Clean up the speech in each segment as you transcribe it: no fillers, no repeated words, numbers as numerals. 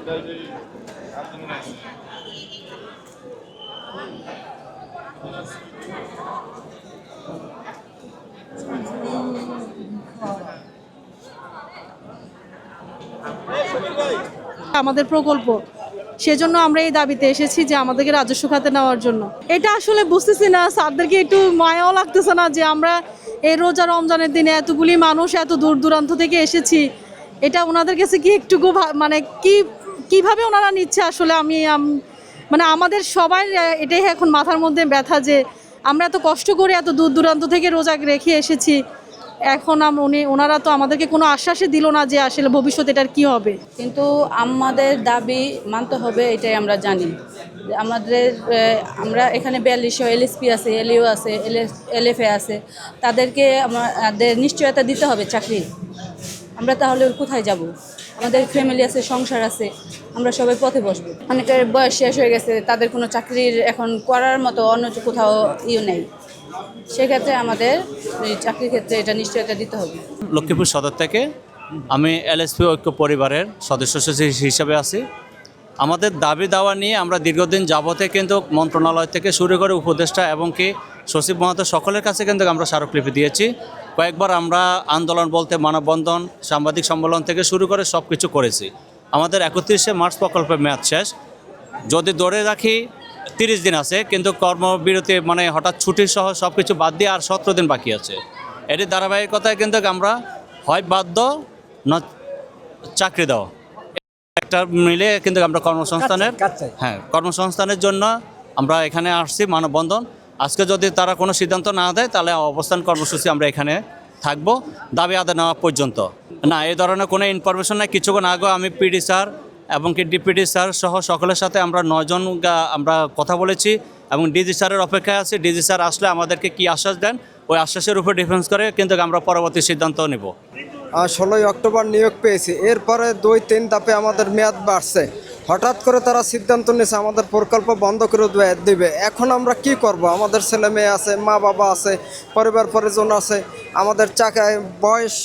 আমাদের প্রকল্প, সেজন্য আমরা এই দাবিতে এসেছি যে আমাদেরকে রাজস্ব খাতে নেওয়ার জন্য। এটা আসলে বুঝতেছি না, স্যারদেরকে একটু মায়াও লাগতেছে না যে আমরা এই রোজা রমজানের দিনে এতগুলি মানুষ এত দূর দূরান্ত থেকে এসেছি, এটা ওনাদের কাছে কি একটুকু মানে কিভাবে ওনারা নিচ্ছে আসলে মানে আমাদের সবাই এটাই এখন মাথার মধ্যে ব্যথা যে আমরা এত কষ্ট করে এত দূর দূরান্ত থেকে রোজা রেখে এসেছি, এখন ওনারা তো আমাদেরকে কোনো আশ্বাসই দিল না যে আসলে ভবিষ্যতে এটার কি হবে। কিন্তু আমাদের দাবি মানতে হবে, এটাই আমরা জানি। আমরা এখানে 4200 এলএসপি আছে, এলইউ আছে, এলএফএ আছে, তাদেরকে আমাদের নিশ্চয়তা দিতে হবে চাকরি। আমরা তাহলে কোথায় যাব? আমাদের ফ্যামিলি আছে, সংসার আছে, আমরা সবাই পথে বসবো। অনেকের বয়স শেষ হয়ে গেছে, তাদের কোনো চাকরির এখন করার মতো অন্য কোথাও নেই। সেক্ষেত্রে আমাদের চাকরির ক্ষেত্রে এটা নিশ্চয়তা দিতে হবে। লক্ষ্মীপুর সদর থেকে আমি এলএসপি ঐক্য পরিবারের সদস্য সচিব হিসাবে আছি। আমাদের দাবি দাওয়া নিয়ে আমরা দীর্ঘদিন যাবতে কিন্তু মন্ত্রণালয় থেকে শুরু করে উপদেষ্টা এবং কি সচিব মহোদয় সকলের কাছে কিন্তু আমরা স্মারকলিপি দিয়েছি। কয়েকবার আমরা আন্দোলন বলতে মানববন্ধন, সাংবাদিক সম্মেলন থেকে শুরু করে সব কিছু করেছি। আমাদের 31শে মার্চ প্রকল্পের মেয়াদ শেষ। যদি ধরে রাখি 30 দিন আছে, কিন্তু কর্মবিরতি মানে হঠাৎ ছুটির সহ সব কিছু বাদ দিয়ে আর 17 দিন বাকি আছে। এটি ধারাবাহিকতায় কিন্তু আমরা হয় বাধ্য না চাকরি দাও, একটা মিলে কিন্তু আমরা কর্মসংস্থানের জন্য আমরা এখানে আসছি মানববন্ধন। আজকে যদি তারা কোনো সিদ্ধান্ত না দেয় তাহলে অবস্থান কর্মসূচি আমরা এখানে থাকবো দাবি আদায় নেওয়া পর্যন্ত। না, এই ধরনের কোনো ইনফরমেশন নাই। কিছুক্ষণ আগেও আমি পিডি স্যার এবং কি ডিপিডি স্যার সহ সকলের সাথে আমরা 9 জন আমরা কথা বলেছি এবং ডিজি স্যারের অপেক্ষায় আছি। ডিজি স্যার আসলে আমাদেরকে কি আশ্বাস দেন, ওই আশ্বাসের উপর ডিফেন্স করে কিন্তু আমরা পরবর্তী সিদ্ধান্ত নেব। 16ই অক্টোবর নিয়োগ পেয়েছি, এরপরে 2-3 ধাপে আমাদের মেয়াদ বাড়ছে। হঠাৎ করে তারা সিদ্ধান্ত নিয়েছে আমাদের প্রকল্প বন্ধ করে দেবে। এখন আমরা কি করব? আমাদের ছেলে মেয়ে আছে, মা বাবা আছে, পরিবার পরিজন আছে, আমাদের বয়স,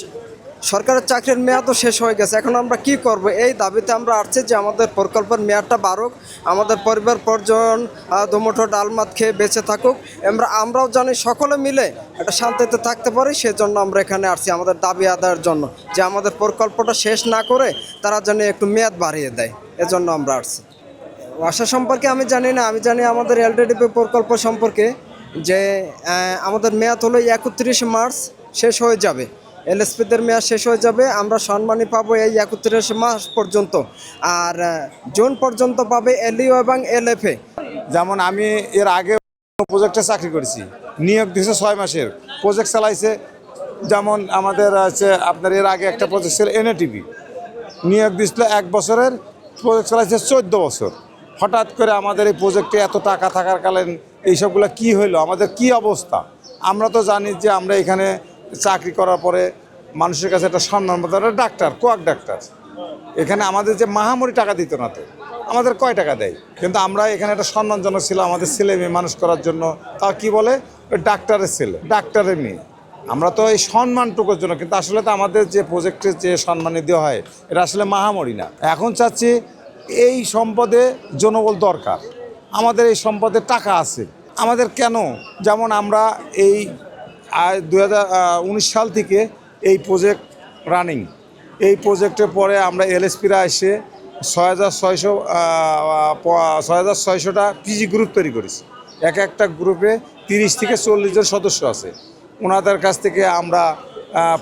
সরকারের চাকরির মেয়াদও শেষ হয়ে গেছে। এখন আমরা কি করব? এই দাবিতে আমরা আসছি যে আমাদের প্রকল্পের মেয়াদটা বাড়ুক, আমাদের পরিবার পরিজন দুমুঠো ডাল ভাত খেয়ে বেঁচে থাকুক, আমরাও জানি সকলে মিলে একটা শান্তিতে থাকতে পারি। সেজন্য আমরা এখানে আসছি আমাদের দাবি আদায়ের জন্য, যে আমাদের প্রকল্পটা শেষ না করে তারা যেন একটু মেয়াদ বাড়িয়ে দেয়, এজন্য আমরা আসছি। আশা সম্পর্কে আমি জানি না, আমি জানি আমাদের এলডিডিপি প্রকল্প সম্পর্কে যে আমাদের মেয়াদ হলো 31 মার্চ শেষ হয়ে যাবে, এলএসপিদের মেয়াদ শেষ হয়ে যাবে। আমরা সম্মানী পাবো এই 31 মার্চ পর্যন্ত, আর জুন পর্যন্ত পাবে এলইউ এবং এলএফএ। যেমন আমি এর আগে প্রজেক্টে চাকরি করেছি, নিয়োগ দিয়েছে 6 মাসের, প্রজেক্ট চালাইছে। যেমন আমাদের আছে আপনার এর আগে একটা প্রজেক্ট ছিল এনএটিভি, নিয়োগ দিয়েছিল 1 বছরের, প্রজেক্ট চালাইছে 14 বছর। হঠাৎ করে আমাদের এই প্রজেক্টে এত টাকা থাকার কারণে এইসবগুলো কি হইলো, আমাদের কি অবস্থা? আমরা তো জানি যে আমরা এখানে চাকরি করার পরে মানুষের কাছে একটা সম্মান মতো ডাক্তার, কোয়াক ডাক্তার, এখানে আমাদের যে মাহামরি টাকা দিত না, তো আমাদের কয় টাকা দেয়? কিন্তু আমরা এখানে একটা সম্মানজনক ছিল আমাদের ছেলে মেয়ে মানুষ করার জন্য। তা কি বলে, ওই ডাক্তারের ছেলে, ডাক্তারের মেয়ে, আমরা তো এই সম্মানটুকুর জন্য। কিন্তু আসলে তো আমাদের যে প্রজেক্টে যে সম্মানী দেওয়া হয় এটা আসলে মাহামরি না। এখন চাচ্ছি এই সম্পদে জনবল দরকার, আমাদের এই সম্পদে টাকা আছে আমাদের কেন? যেমন আমরা এই 2019 সাল থেকে এই প্রজেক্ট রানিং, এই প্রজেক্টের পরে আমরা এলএসপিরা এসে 6600টা পিজি গ্রুপ তৈরি করেছি। একটা গ্রুপে 30 থেকে 40 জন সদস্য আছে। ওনাদের কাছ থেকে আমরা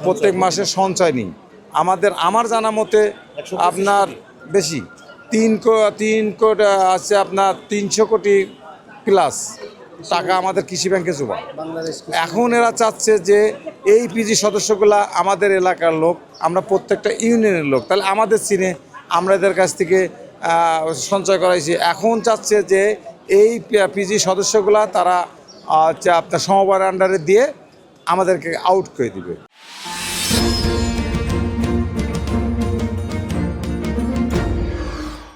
প্রত্যেক মাসে সঞ্চয় নিই। আমার জানা মতে আপনার বেশি 3 কোটি আছে, আপনার 300 কোটি প্লাস টাকা আমাদের কৃষি ব্যাংকে জমা। এখন এরা চাচ্ছে যে এই পিজি সদস্যগুলা আমাদের এলাকার লোক, আমরা প্রত্যেকটা ইউনিয়নের লোক, তাহলে আমাদের চিনে, আমরা এদের কাছ থেকে সঞ্চয় করাইছি। এখন চাচ্ছে যে এই পিজি সদস্যগুলা তারা আপনার সমবায়ের আন্ডারে দিয়ে আমাদেরকে আউট করে দিবে।